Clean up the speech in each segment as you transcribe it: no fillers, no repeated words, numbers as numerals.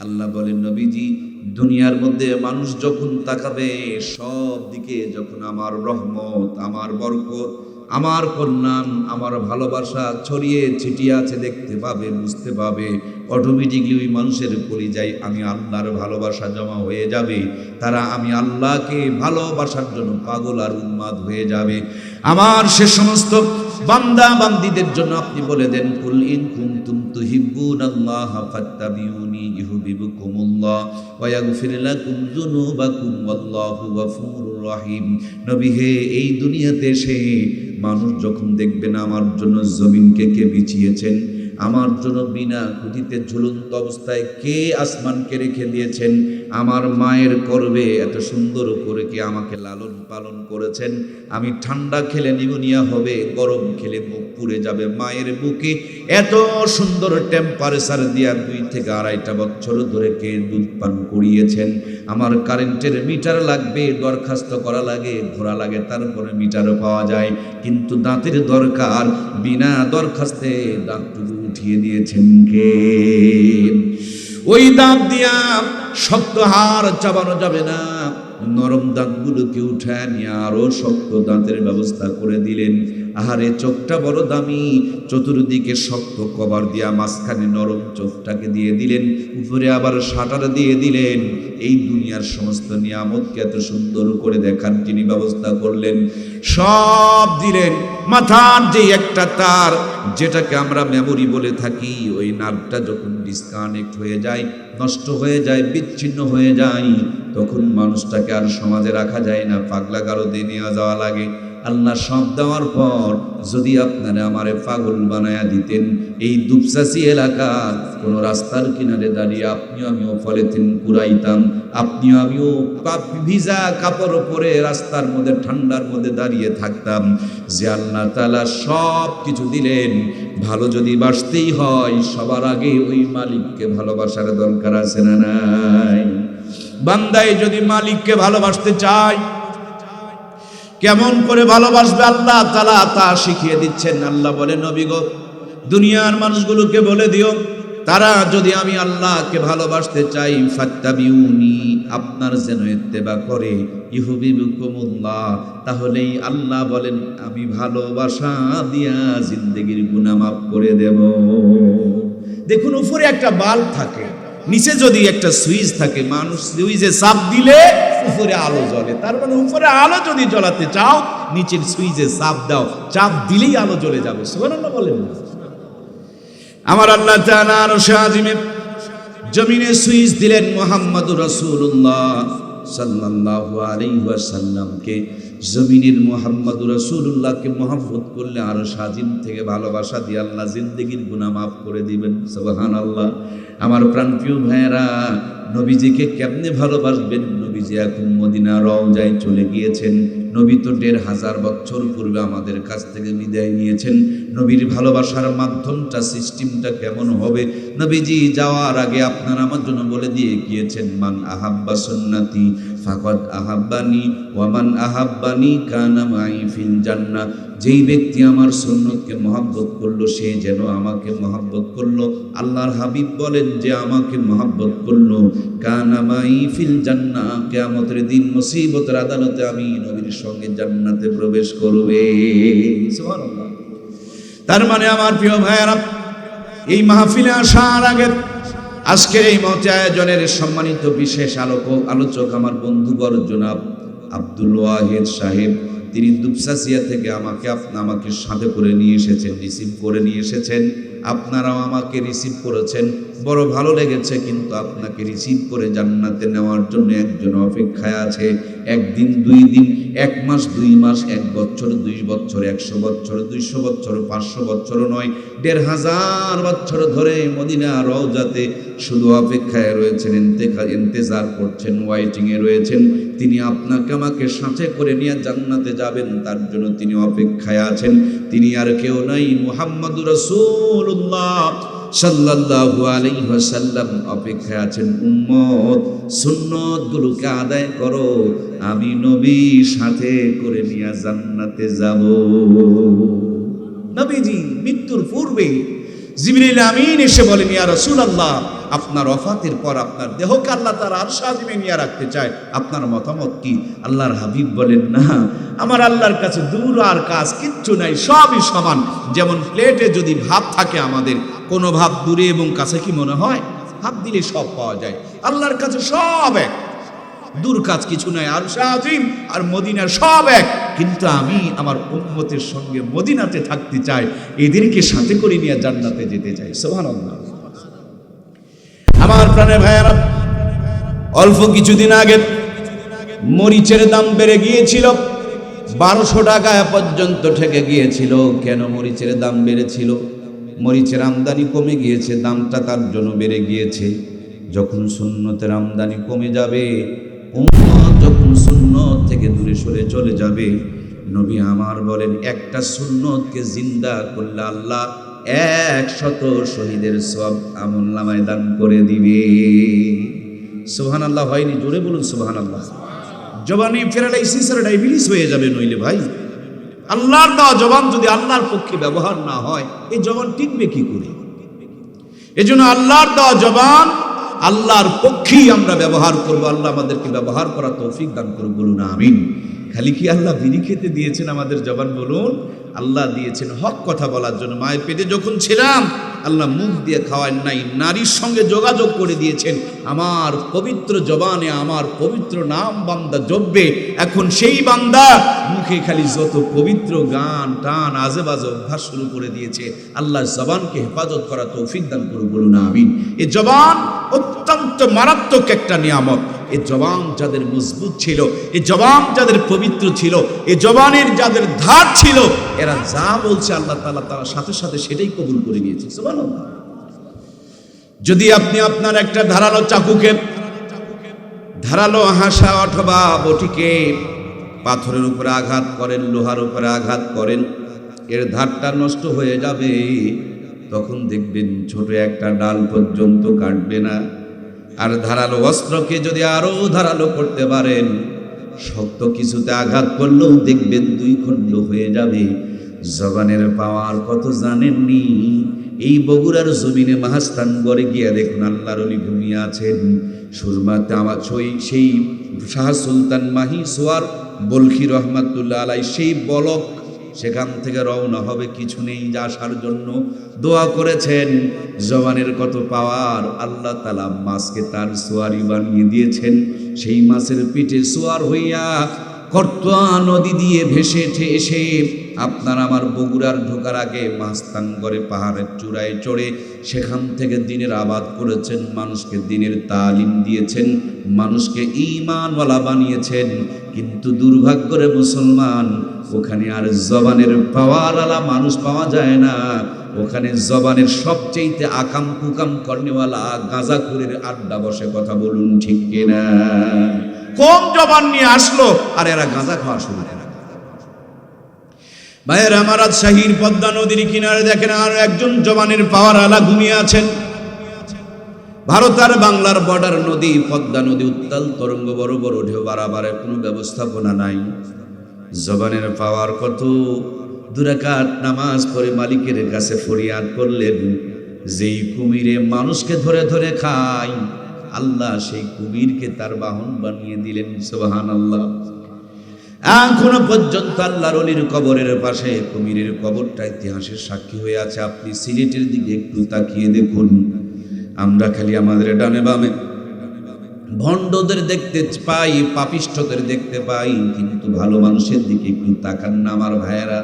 আল্লাহ বলেন, নবীজি দুনিয়ার মধ্যে মানুষ যখন তাকাবে, সব দিকে যখন আমার রহমত, আমার বরকত, আমার কল্যাণ, আমার ভালোবাসা ছড়িয়ে ছিটিয়ে আছে দেখতে পাবে, বুঝতে পাবে, অটোমেটিকলি ওই মানুষের কলিজায় আমি আল্লাহর ভালোবাসা জমা হয়ে যাবে। তারা আমি আল্লাহকে ভালোবাসার জন্য পাগল আর উন্মাদ হয়ে যাবে। আমার সে সমস্ত বান্দা বান্দীদের জন্য আপনি বলে দেন, কুল ইন কুনতুম তুহিব্বুনাল্লাহ ফাত্তাবিউনি ইউহিব্বুকুমুল্লাহ ওয়া ইয়াগফির লাকুম যুনুবাকুম ওয়াল্লাহু গফুরুর রহিম। নবী হে, এই দুনিয়াতে এসে মানুষ যখন দেখবে না আমার জন্য জমিনকে কে বিছিয়েছেন, আমার জন্য বিনা খুঁটিতে ঝুলন্ত অবস্থায় কে আসমানকে রেখে দিয়েছেন, আমার মায়ের গর্ভে এত সুন্দর করে কে আমাকে লালন পালন করেছেন, আমি ঠান্ডা খেলে নিউমোনিয়া হবে, গরম খেলে মুখ পুড়ে যাবে, মায়ের বুকে এত সুন্দর টেম্পারেচার দিয়া 2 থেকে 2.5 বছর ধরে কে দুধ পান করিয়েছেন, আমার কারেন্টের মিটার লাগবে, দরখাস্ত করা লাগে, ঘোরা লাগে, তারপরে মিটারও পাওয়া যায়, কিন্তু দাঁতের দরকার, বিনা দরখাস্তে দাঁতটুকু উঠিয়ে দিয়েছেন কে? ওই দাঁত দিয়া শক্ত হাড় চাবানো যাবে না, নরম দাঁতগুলোকে উঠায় নিয়ে আরো শক্ত দাঁতের ব্যবস্থা করে দিলেন। আহারে, চোখটা বড় দামি, চতুর্দিকে শক্ত কভার দিয়া মাঝখানে নরম চোখটাকে দিয়ে দিলেন, উপরে আবার শাটার দিয়ে দিলেন। এই দুনিয়ার সমস্ত নিয়ামতকে এত সুন্দর করে দেখার যিনি ব্যবস্থা করলেন, সব দিলেন। মাথার যে একটা তার, যেটাকে আমরা মেমোরি বলে থাকি, ওই নার্ভটা যখন ডিসকানেক্ট হয়ে যায়, নষ্ট হয়ে যায়, বিচ্ছিন্ন হয়ে যায়, তখন মানুষটাকে আর সমাজে রাখা যায় না, পাগলা গারদে নিয়ে যাওয়া লাগে। আল্লাহ সব দেওয়ার পর যদি আপনারা আমারে পাগল বানায়া দিতেন, এই দুপচাচি এলাকার কোনো রাস্তার কিনারে দাঁড়িয়ে আপনিও আমিও পলিথিন কুড়াইতাম, আপনিও আমিও ভিজা কাপড় পরে রাস্তার মধ্যে ঠান্ডার মধ্যে দাঁড়িয়ে থাকতাম। যে আল্লাহ তাআলা সব কিছু দিলেন, ভালো যদি বাসতেই হয় সবার আগে ওই মালিককে ভালোবাসার দরকার আছে না নাই? বান্দায় যদি মালিককে ভালোবাসতে চায়, কেমন করে ভালোবাসবে আল্লাহ তাআলা তা শিখিয়ে দিচ্ছেন। আল্লাহ বলে, নবী গো, দুনিয়ার মানুষগুলোকে বলে দিও, তারা যদি আমি আল্লাহকে ভালোবাসতে চাই, ফাত্তাবিউনি, আপনার যেন ইত্তেবা করে, ইউহিব্বুকুমুল্লাহ, তাহলেই আল্লাহ বলেন আমি ভালোবাসা দিয়া জিন্দেগির গুনাহ মাফ করে দেব। দেখুন, উপরে একটা বাল্ব থাকে, নিচে যদি একটা সুইচ থাকে, মানুষ সুইচে চাপ দিলে উপরে আলো জ্বলে। তার মানে উপরে আলো যদি জ্বলাতে চাও, নিচের সুইচে চাপ দাও, চাপ দিলেই আলো জ্বলে যাবে। সুবহানাল্লাহ বলেন। আমার আল্লাহ তাআলা আরশে আজিমে জমিনে সুইচ দিলেন মুহাম্মদুর রাসূলুল্লাহ সাল্লাল্লাহু আলাইহি ওয়াসাল্লামকে। জমিনের মুহাম্মদুর রাসূলুল্লাহকে মহব্বত করলে আরশে আজিম থেকে ভালোবাসা দিয়ে আল্লাহ জিন্দেগির গুনাহ মাফ করে দিবেন। সুবহানাল্লাহ। আমার প্রাণপ্রিয় ভাইয়েরা, নবীজিকে কেমনে ভালোবাসবেন? নবীজি এখন মদিনা রওজায় চলে গিয়েছেন। নবী তো 1500 বছর পূর্বে আমাদের কাছ থেকে বিদায় নিয়েছেন। নবীর ভালোবাসার মাধ্যমটা, সিস্টেমটা কেমন হবে? নবীজি যাওয়ার আগে আপনার আমার জন্য বলে দিয়ে গিয়েছেন, মান আহাব্বা সুন্নতি ফাকাদ আহাব্বানি ওয়া মান আহাব্বানি কানা মাই ফিল জান্নাহ। যেই ব্যক্তি আমার সুন্নতকে মহব্বত করলো, সে যেন আমাকে মহব্বত করলো। আল্লাহর হাবিব বলেন, যে আমাকে মহব্বত করলো, কানা মাই ফিল জান্নাহ, কিয়ামতের দিন মুসিবতের আদালতে আমি নবীর সঙ্গে জান্নাতে প্রবেশ করবে। সুবহানাল্লাহ। তার মানে আমার প্রিয় ভাইয়েরা, এই মাহফিলে আসার আগে আজকের এই মহতি আয়োজনের সম্মানিত বিশেষ আলোচক আমার বন্ধুবর জনাব আব্দুল ওয়াহিদ সাহেব, তিনি দুপচাচিয়া থেকে আমাকে সাথে করে নিয়ে এসেছেন, রিসিভ করে নিয়ে এসেছেন। আপনারাও আমাকে রিসিভ করেছেন, বড় ভালো লেগেছে। কিন্তু আপনাকে রিসিভ করে জান্নাতে নেওয়ার জন্য একজন অপেক্ষায় আছে। 1 দিন 2 দিন, 1 মাস 2 মাস, 1 বছর 2 বছর, 100 বছর 200 বছর, 500 বছর নয়, 1500 বছর ধরে মদিনা রওজাতে শুধু অপেক্ষায় রয়েছেন, ইন্তেজার করছেন, ওয়াইটিংয়ে রয়েছেন। তিনি আপনাকে আমাকে সাথে করে নিয়ে জান্নাতে যাবেন, তার জন্য তিনি অপেক্ষায় আছেন। তিনি আর কেউ নাই, মুহাম্মদুর রাসূলুল্লাহ সাল্লাল্লাহু আলাইহি ওয়াসাল্লাম অপেক্ষায় আছেন। উম্মত, সুন্নতগুলোকে আদায় করো, আমি নবী সাথে করে নিয়ে জান্নাতে যাব। নবীজি মৃত্যুর পূর্বে জিবরিল আমিন এসে বলেন, ইয়া রাসূলুল্লাহ, আপনার ওফাতের পর আপনার দেহকে আল্লাহ তার আরশ আজিমে নিয়ে রাখতে চায়। আপনার মতামত কি? আল্লাহর হাবিব বলেন, না, আমার আল্লাহর কাছে দূর আর কাজ কিচ্ছু নাই, সবই সমান। যেমন প্লেটে যদি ভাত থাকে, আমাদের কোনো ভাত দূরে এবং কাছে কি মনে হয়? হাত দিলে সব পাওয়া যায়। আল্লাহর কাছে সব এক, দূর কাজ কিছু নাই। আরশ আজিম আর মদিনার সব এক। কিন্তু আমি আমার উম্মতের সঙ্গে মদিনাতে থাকতে চাই, এদেরকে সাথে করে নিয়ে জান্নাতে যেতে চাই। সুবহানাল্লাহ। আমার প্রাণের ভাইয়েরা, অল্প কিছুদিন আগে মরিচের দাম বেড়ে গিয়েছিল, 1200 টাকা পর্যন্ত ঠেকে গিয়েছিল। কেন মরিচের দাম বেড়েছিল? মরিচের আমদানি কমে গিয়েছে, দামটা তার জন্য বেড়ে গিয়েছে। যখন সুন্নতের আমদানি কমে যাবে, উম্মত যখন সুন্নত থেকে দূরে সরে চলে যাবে, নবী আমার বলেন, একটা সুন্নতকে জিন্দা করলে আল্লাহ 100 শহীদের সব আমলনামায় দান করে দিবে। সুবহানাল্লাহ হয়নি? জোরে বলুন সুবহানাল্লাহ। জবানে প্যারালাইসিস আর ডায়াবেটিস হয়ে যাবে নইলে ভাই। আল্লাহর দেওয়া জবান যদি আল্লাহর পক্ষে ব্যবহার না হয়, এই জবান টিকবে কি করে? এজন্য আল্লাহর দেওয়া জবান আল্লাহর পক্ষেই আমরা ব্যবহার করব। আল্লাহ আমাদেরকে ব্যবহার করা তৌফিক দান করুন, বলুন আমিন। খালি কি আল্লাহ বিড়ি খেতে দিয়েছেন আমাদের জবান? বলুন, আল্লাহ দিয়েছেন হক কথা বলার জন্য। মায়ের পেটে যখন ছিলাম, আল্লাহ মুখ দিয়ে খাওয়ান নাই, নারীর সঙ্গে যোগাযোগ করে দিয়েছেন। আমার পবিত্র জবানে আমার পবিত্র নাম বান্দা জপবে। এখন সেই বান্দা মুখে খালি যত পবিত্র গান টান আজে বাজে অভ্যাস শুরু করে দিয়েছে। আল্লাহ জবানকে হেফাজত করা তৌফিক দান করুন, বলুন আমিন। এই জবান অত্যন্ত মারাত্মক একটা নিয়ামত। এই জবান যাদের মজবুত ছিল, এই জবান যাদের পবিত্র ছিল, এই জবানের যাদের ধার ছিল, এরা যা বলছে আল্লাহ তাআলা তার সাথে সাথে সেটাই কবুল করে নিয়েছে। সুবহানাল্লাহ। যদি আপনি আপনার একটা ধারালো চাকুকে, ধারালো হাসা অথবা বটিকে পাথরের উপরে আঘাত করেন, লোহার উপরে আঘাত করেন, এর ধারটা নষ্ট হয়ে যাবে, তখন দেখবেন ছোট একটা ডাল পর্যন্ত কাটবে না। আর ধারালো অস্ত্রকে যদি আরো ধারালো করতে পারেন, শক্ত কিছুতে আঘাত করলেও দেখবেন 2 খণ্ড হয়ে যাবে। জবানের পাওয়ার কত জানেননি? এই বগুড়ার জমিনে মাহাস্থানগড়ে গিয়ে দেখুন আল্লাহর ওলি ঘুমিয়ে আছেন। সুরমাতে আমার সেই শাহ সুলতান মাহি সোয়ার বলখি রহমাতুল্লাহ আলাই, সেই বলক সেখান থেকে রওনা হবে কিছু নেই আসার জন্য। দোয়া করেছেন, জবানের কত পাওয়ার। আল্লাহ তাআলা মাছকে তার সোয়ারি বানিয়ে দিয়েছেন। সেই মাছের পিঠে সোয়ার হইয়া কর্তোয়া নদী দিয়ে ভেসে এসে আপনার আমার বগুড়ার ঢোকার আগে মাস্তাঙ্গরে পাহাড়ের চূড়ায় চড়ে সেখান থেকে দিনের আবাদ করেছেন, মানুষকে দিনের তালিম দিয়েছেন, মানুষকে ঈমানওয়ালা বানিয়েছেন। কিন্তু দুর্ভাগ্যরে মুসলমান, ওখানে আর জবানের পাওয়ারওয়ালা মানুষ পাওয়া যায় না। ওখানে জবানের সবচেয়েতে আকাম কুকাম করনেওয়ালা গাঁজাখুরের আড্ডা বসে। কথা বলুন ঠিক কিনা? কম জবান নিয়ে আসলো আর এরা গাঁজা খাওয়া শুরু করে। ভাইয়ের আমার, রাজশাহীর পদ্মা নদীর কিনারে দেখেন আর একজন জবানের পাওয়ার আলা ঘুমিয়ে আছেন। ভারত আর বাংলার বর্ডার নদী পদ্মা নদী, উত্তাল তরঙ্গ, বড় বড় ঢেউ, বাড়াবাড়ের কোনো ব্যবস্থাপনা নাই। জবানের পাওয়ার কত! 2 রাকাত নামাজ পড়ে মালিকের কাছে ফরিয়াদ করলেন, যেই কুমিরে মানুষকে ধরে ধরে খায়, আল্লাহ সেই কুমিরকে তার বাহন বানিয়ে দিলেন। সুবহানাল্লাহ। এখনো পর্যন্ত আল্লাহর ওলির কবরের পাশে কুমিরের কবরটা ইতিহাসের সাক্ষী হয়ে আছে। আপনি সিলেটের দিকে একটু তাকিয়ে দেখুন, আমরা খালি আমাদের ডানে বামে ভণ্ডদের দেখতে পাই, পাপিষ্ঠদের দেখতে পাই, কিন্তু ভালো মানুষের দিকে একটু তাকান না আমার ভাইয়েরা।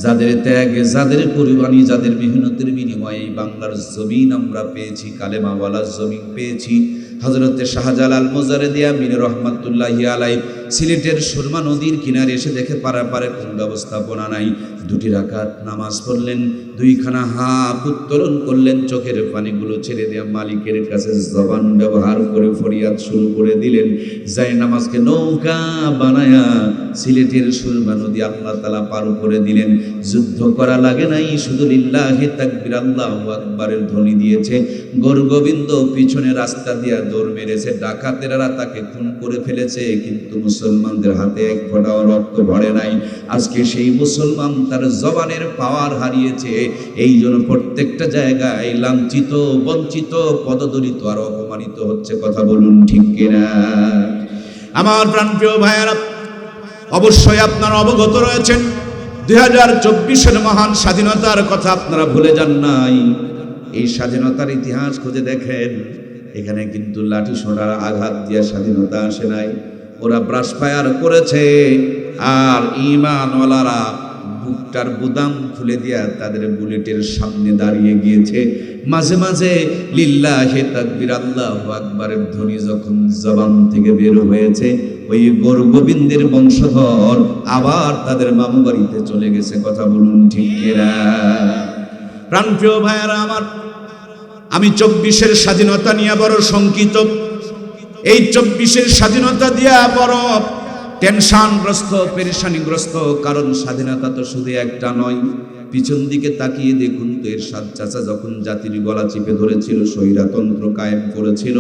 যাদের ত্যাগে, যাদের কুরবানি, যাদের মেহনতের বিনিময়ে এই বাংলার জমিন আমরা পেয়েছি, কালেমাওয়ালার জমিন পেয়েছি। হযরতে শাহজালাল মুজাররিদি আমিন রহমাতুল্লাহি আলাইহি সিলেটের সুরমা নদীর কিনারে এসে দেখে পারাপারে কোনো ব্যবস্থাপনা নাই। 2 রাকাত নামাজ পড়লেন, 2খানা হাত উত্তোলন করলেন, চোখের পানিগুলো ছেড়ে দেয়া মালিকের কাছে জবান ব্যবহার করে ফরিয়াদ শুরু করে দিলেন। যাই নামাজকে নৌকা বানায়া সিলেটের সুরমা নদী আল্লাহ তাআলা পার করে দিলেন। যুদ্ধ করা লাগে নাই, শুধু লিল্লাহি তাকবীর, আল্লাহু আকবারের ধ্বনি দিয়েছে। গোবিন্দ পিছনে রাস্তা দিয়া দৌড় মেরেছে, ডাকাতেরা তাকে খুন করে ফেলেছে, কিন্তু মুসলমানদের হাতে 1 ফোঁটাও রক্ত ভরে নাই। আজকে সেই মুসলমান তার জবানের পাওয়ার হারিয়েছে। এই জন্য প্রত্যেকটা জায়গায় লাঞ্ছিত, বঞ্চিত, পদদলিত আর অপমানিত হচ্ছে। কথা বলুন ঠিক কিনা? আমার প্রাণপ্রিয় ভাইয়েরা, অবশ্যই আপনারা অবগত রয়েছেন 2024-এর মহান স্বাধীনতার কথা আপনারা ভুলে যান নাই। এই স্বাধীনতার ইতিহাস খুঁজে দেখেন, এখানে কিন্তু লাঠি সোঁটার আঘাত দিয়ে স্বাধীনতা আসে নাই। ওরা ব্রাশ ফায়ার করেছে, আর ঈমানওয়ালারা বুকটার বুদাম খুলে দিয়া তাদের বুলেটের সামনে দাঁড়িয়ে গিয়েছে। মাঝে মাঝে লিল্লাহি তাকবীর, আল্লাহু আকবারের ধ্বনি যখন জবান থেকে বের হয়েছে, ওই গৌর গোবিন্দের বংশধর আবার তাদের মামু বাড়িতে চলে গেছে। কথা বলুন ঠিক কিনা? প্রাণপ্রিয় ভাইয়েরা আমার, আমি 24-এর স্বাধীনতা নিয়ে বড় শঙ্কিত। এই 24-এর স্বাধীনতা দিয়া বড় টেনশনগ্রস্ত, পেরেশানিগ্রস্ত। কারণ স্বাধীনতা তো শুধু একটা নয়। পিছন দিকে তাকিয়ে দেখুন তো, এরশাদ চাচা যখন জাতির গলা চিপে ধরেছিল, স্বৈরতন্ত্র কায়েম করেছিল,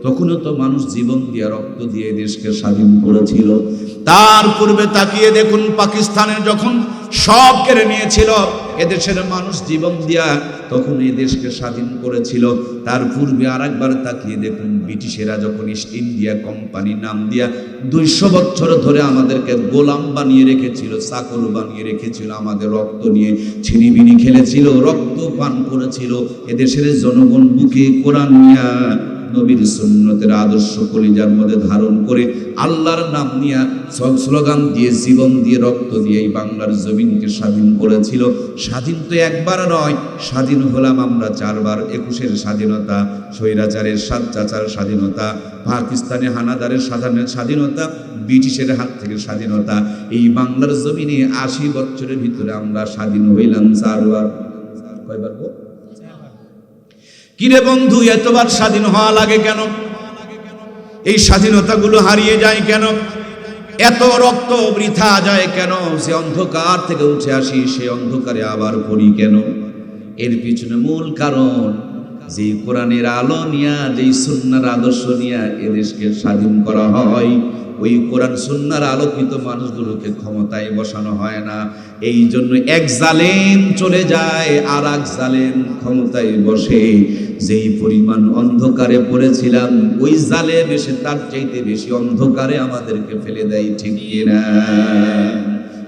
তখনও তো মানুষ জীবন দিয়ে, রক্ত দিয়ে দেশকে স্বাধীন করেছিল। তার পূর্বে তাকিয়ে দেখুন, পাকিস্তানের যখন সব কেড়ে নিয়েছিল, এদেশের মানুষ জীবন দিয়া তখন এই দেশকে স্বাধীন করেছিল। তার পূর্বে আরেকবার তাকিয়ে দেখুন, ব্রিটিশেরা যখন ইস্ট ইন্ডিয়া কোম্পানি নাম দিয়া 200 বছর ধরে আমাদেরকে গোলাম বানিয়ে রেখেছিল, চাকর বানিয়ে রেখেছিল, আমাদের রক্ত নিয়ে ছিনিবিনি খেলেছিল, রক্ত পান করেছিল। এদেশের জনগণ বুকে কোরআন নিয়া, নবীর সুন্নতের আদর্শ কলিজার মধ্যে ধারণ করে, আল্লাহর নাম নিয়ে স্লোগান দিয়ে, জীবন দিয়ে, রক্ত দিয়ে এই বাংলার জমিনকে স্বাধীন করেছিল। স্বাধীন তো একবার নয়, স্বাধীন হলাম আমরা 4 বার। 21-এর স্বাধীনতা, স্বৈরাচারের চাচার স্বাধীনতা, পাকিস্তানে হানাদারের স্বাধীনতা, ব্রিটিশের হাত থেকে স্বাধীনতা। এই বাংলার জমিনে 80 বছরের ভিতরে আমরা স্বাধীন হইলাম 4 বার। কয়বার গো? কিরে বন্ধু, এতবার স্বাধীন হওয়া লাগে কেন? এই স্বাধীনতাগুলো হারিয়ে যায় কেন? এত রক্ত বৃথা যায় কেন? সে অন্ধকার থেকে উঠে আসি, সে অন্ধকারে আবার পড়ি কেন? এর পিছনে মূল কারণ, যে কোরআনের আলো নিয়া, যেই সুন্নাহর আদর্শ নিয়া এদেশকে স্বাধীন করা হয়, ওই কোরআন সুন্নাহর আলোকিত মানুষগুলোকে ক্ষমতায় বসানো হয় না। এই জন্য এক জালেম চলে যায়, আর এক জালেম ক্ষমতায় বসে। যেই পরিমাণ অন্ধকারে পড়েছিলাম, ওই জালেম এসে তার চাইতে বেশি অন্ধকারে আমাদেরকে ফেলে দেয়। ঠিক কিনা?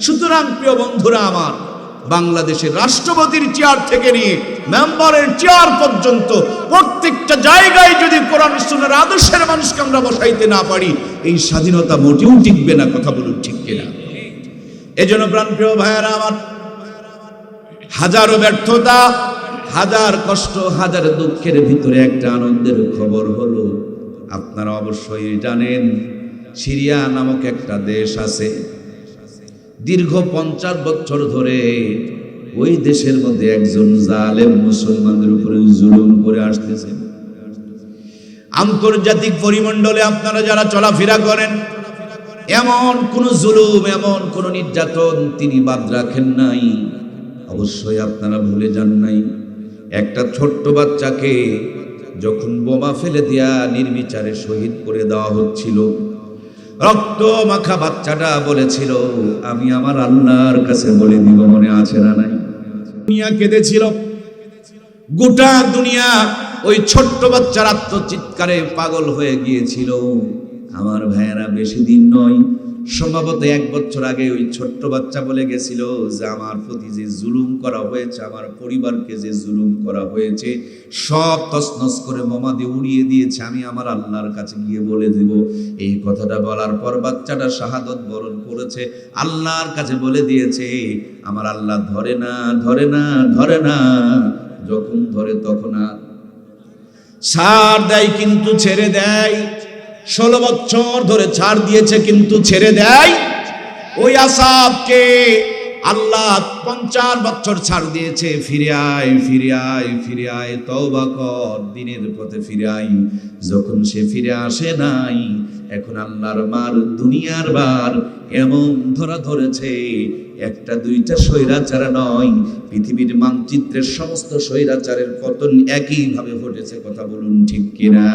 সুতরাং প্রিয় বন্ধুরা আমার, বাংলাদেশের রাষ্ট্রপতির চেয়ার থেকে নিয়ে মেম্বারের চেয়ার পর্যন্ত প্রত্যেকটা জায়গায় যদি কোরআন সুন্নাহর আদর্শের মানুষকে আমরা বসাইতে না পারি, এই স্বাধীনতা মোটেও টিকবে না। কথা বলুন ঠিক কিনা? এজন্য প্রাণপ্রিয় ভাইয়েরা আমার, হাজারো ব্যর্থতা, হাজার কষ্ট, হাজার দুঃখের ভিতরে একটা আনন্দের খবর হলো, আপনারা অবশ্যই জানেন, সিরিয়া নামক একটা দেশ আছে। দীর্ঘ 50 বছর ধরে ওই দেশের মধ্যে একজন জালেম মুসলমানদের উপরে জুলুম করে আসতেছে। আন্তর্জাতিক পরিমণ্ডলে আপনারা যারা চলাফেরা করেন, এমন কোন জুলুম, এমন কোন নির্যাতন তিনি বাদ রাখেন নাই। অবশ্যই আপনারা ভুলে যান নাই, একটা ছোট্ট বাচ্চাকে যখন বোমা ফেলে দিয়া নির্বিচারে শহীদ করে দেওয়া হচ্ছিল, রক্ত মাখা বাচ্চাটা বলেছিল, আমি আমার আল্লাহর কাছে বলে দিব। মনে আছে না নাই? দুনিয়া কেঁদেছিল, গোটা দুনিয়া ওই ছোট্ট বাচ্চার আত্মচিৎকারে পাগল হয়ে গিয়েছিল। আমার ভাইয়েরা, বেশি দিন নয়, সম্ভবত 1 বছর আগে ওই ছোট্ট বাচ্চা বলে গেছিল যে আমার প্রতি যে জুলুম করা হয়েছে, আমার পরিবারকে যে জুলুম করা হয়েছে, সব তছনছ করে বোমা দিয়ে উড়িয়ে দিয়েছে, আমি আমার আল্লাহর কাছে গিয়ে বলে দেব। এই কথাটা বলার পর বাচ্চাটা শাহাদত বরণ করেছে, আল্লাহর কাছে বলে দিয়েছে। আমার আল্লাহ ধরে না, ধরে না, ধরে না, যখন ধরে তখন আর ছাড় দেয়, কিন্তু ছেড়ে দেয়। 16 বছর ধরে ছাড় দিয়েছে, কিন্তু ছেড়ে দেয়। ওই আসাবকে আল্লাহ 50 বছর ছাড় দিয়েছে। ফিরে আয়, ফিরে আয়, ফিরে আয়, তওবা কর, দিনের পথে ফিরে আয়। যখন সে ফিরে আসে নাই, এখন আল্লাহর মার, দুনিয়ার বার এমন ধরা ধরেছে, একটা দুইটা স্বৈরাচার নয়, পৃথিবীর মানচিত্রের সমস্ত স্বৈরাচারের পতন একইভাবে ঘটেছে। কথা বলুন ঠিক কিনা?